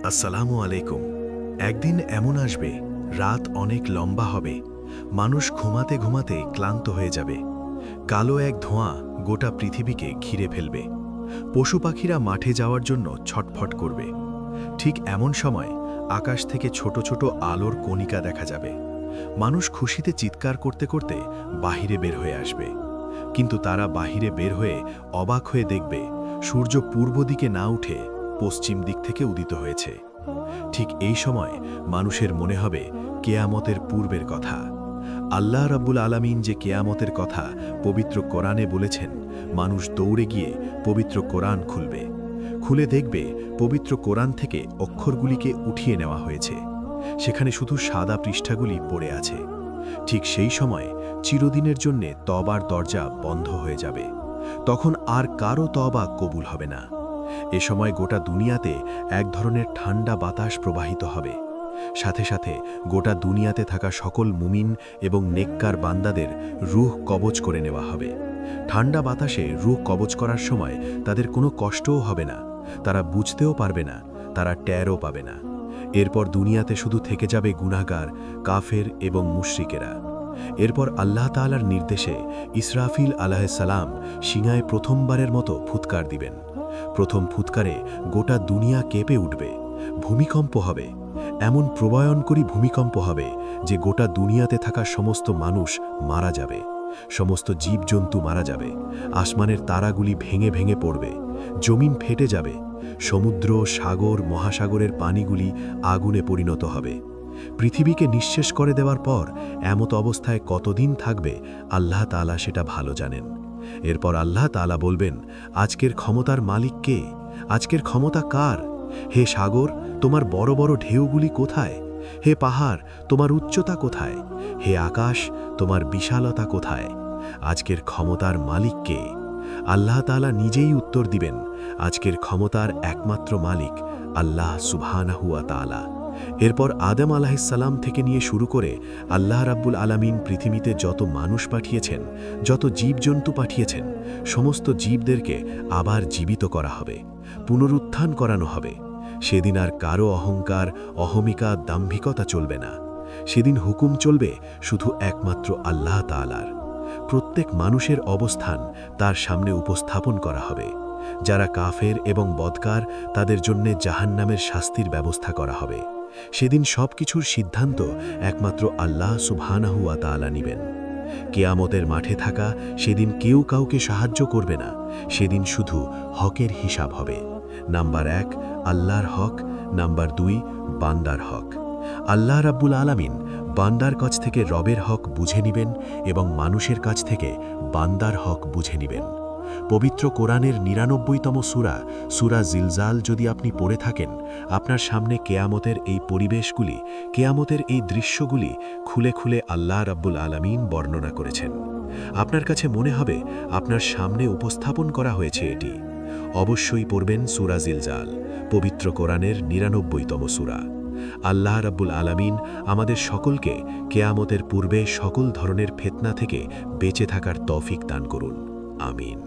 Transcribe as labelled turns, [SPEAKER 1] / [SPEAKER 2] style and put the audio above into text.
[SPEAKER 1] আসসালামু আলাইকুম। একদিন এমন আসবে, রাত অনেক লম্বা হবে, মানুষ ঘুমাতে ঘুমাতে ক্লান্ত হয়ে যাবে। কালো এক ধোঁয়া গোটা পৃথিবীকে ঘিরে ফেলবে। পশু পাখিরা মাঠে যাওয়ার জন্য ছটফট করবে। ঠিক এমন সময় আকাশ থেকে ছোট ছোট আলোর কণিকা দেখা যাবে। মানুষ খুশিতে চিৎকার করতে করতে বাহিরে বের হয়ে আসবে। কিন্তু তারা বাহিরে বের হয়ে অবাক হয়ে দেখবে, সূর্য পূর্ব দিকে না উঠে পশ্চিম দিক থেকে উদিত হয়েছে। ঠিক এই সময় মানুষের মনে হবে কেয়ামতের পূর্বের কথা। আল্লাহ রাব্বুল আলামিন যে কেয়ামতের কথা পবিত্র কোরআনে বলেছেন, মানুষ দৌড়ে গিয়ে পবিত্র কোরআন খুলবে। খুলে দেখবে পবিত্র কোরআন থেকে অক্ষরগুলিকে উঠিয়ে নেওয়া হয়েছে। সেখানে শুধু সাদা পৃষ্ঠাগুলি পড়ে আছে। ঠিক সেই সময় চিরদিনের জন্যে তওবার দরজা বন্ধ হয়ে যাবে। তখন আর কারো তওবা কবুল হবে না। এ সময় গোটা দুনিয়াতে এক ধরনের ঠান্ডা বাতাস প্রবাহিত হবে। সাথে সাথে গোটা দুনিয়াতে থাকা সকল মুমিন এবং নেককার বান্দাদের রূহ কবজ করে নেওয়া হবে। ঠান্ডা বাতাসে রূহ কবজ করার সময় তাদের কোনো কষ্টও হবে না, তারা বুঝতেও পারবে না, তারা টেরও পাবে না। এরপর দুনিয়াতে শুধু থেকে যাবে গুনাহগার, কাফের এবং মুশরিকেরা। এরপর আল্লাহ তাআলার নির্দেশে ইসরাফিল আলাইহিস সালাম সিংহায় প্রথমবারের মতো ফুৎকার দিবেন। প্রথম ফুৎকারে গোটা দুনিয়া কেঁপে উঠবে, ভূমিকম্প হবে। এমন প্রবয়নকরী ভূমিকম্প হবে যে গোটা দুনিয়াতে থাকা সমস্ত মানুষ মারা যাবে, সমস্ত জীবজন্তু মারা যাবে, আসমানের তারাগুলি ভেঙে ভেঙে পড়বে, জমিন ফেটে যাবে, সমুদ্র, সাগর, মহাসাগরের পানিগুলি আগুনে পরিণত হবে। পৃথিবীকে নিঃশেষ করে দেওয়ার পর এমত অবস্থায় কতদিন থাকবে আল্লাহ তাআলা সেটা ভালো জানেন। এরপর আল্লাহ তাআলা বলবেন, আজকের ক্ষমতার মালিক কে? আজকের ক্ষমতা কার? হে সাগর, তোমার বড় বড় ঢেউগুলি কোথায়? হে পাহাড়, তোমার উচ্চতা কোথায়? হে আকাশ, তোমার বিশালতা কোথায়? আজকের ক্ষমতার মালিক কে? আল্লাহ তাআলা নিজেই উত্তর দিবেন, আজকের ক্ষমতার একমাত্র মালিক আল্লাহ সুবহানাহু ওয়া তাআলা। এরপর আদম আলাইহিস সালাম থেকে নিয়ে শুরু করে আল্লাহ রাব্বুল আলামিন পৃথিবীতে যত মানুষ পাঠিয়েছেন, যত জীবজন্তু পাঠিয়েছেন, সমস্ত জীবদেরকে আবার জীবিত করা হবে, পুনরুত্থান করানো হবে। সেদিন আর কারো অহংকার, অহমিকা, দাম্ভিকতা চলবে না। সেদিন হুকুম চলবে শুধু একমাত্র আল্লাহ তাআলার। প্রত্যেক মানুষের অবস্থান তার সামনে উপস্থাপন করা হবে। যারা কাফের এবং বদকার, তাদের জন্যে জাহান্নামের শাস্তির ব্যবস্থা করা হবে। সেদিন সবকিছুর সিদ্ধান্ত একমাত্র আল্লাহ সুবহানাহু ওয়া তাআলা নিবেন। কিয়ামতের মাঠে থাকা সেদিন কেউ কাউকে সাহায্য করবে না। সেদিন শুধু হকের হিসাব হবে। নাম্বার 1 আল্লাহর হক, নাম্বার 2 বান্দার হক। আল্লাহ রাব্বুল আলামিন বান্দার কাছ থেকে রবের হক বুঝে নেবেন এবং মানুষের কাছ থেকে বান্দার হক বুঝে নেবেন। পবিত্র কোরআনের ৯৯তম সূরা, সূরা জিলজাল যদি আপনি পড়ে থাকেন, আপনার সামনে কেয়ামতের এই পরিবেশগুলি, কেয়ামতের এই দৃশ্যগুলি খুলে খুলে আল্লাহ রাব্বুল আলামিন বর্ণনা করেছেন। আপনার কাছে মনে হবে আপনার সামনে উপস্থাপন করা হয়েছে এটি। অবশ্যই পড়বেন সূরা জিলজাল, পবিত্র কোরআনের ৯৯তম সূরা। আল্লাহ রাব্বুল আলামিন আমাদের সকলকে কেয়ামতের পূর্বে সকল ধরনের ফিতনা থেকে বেঁচে থাকার তৌফিক দান করুন। আমিন।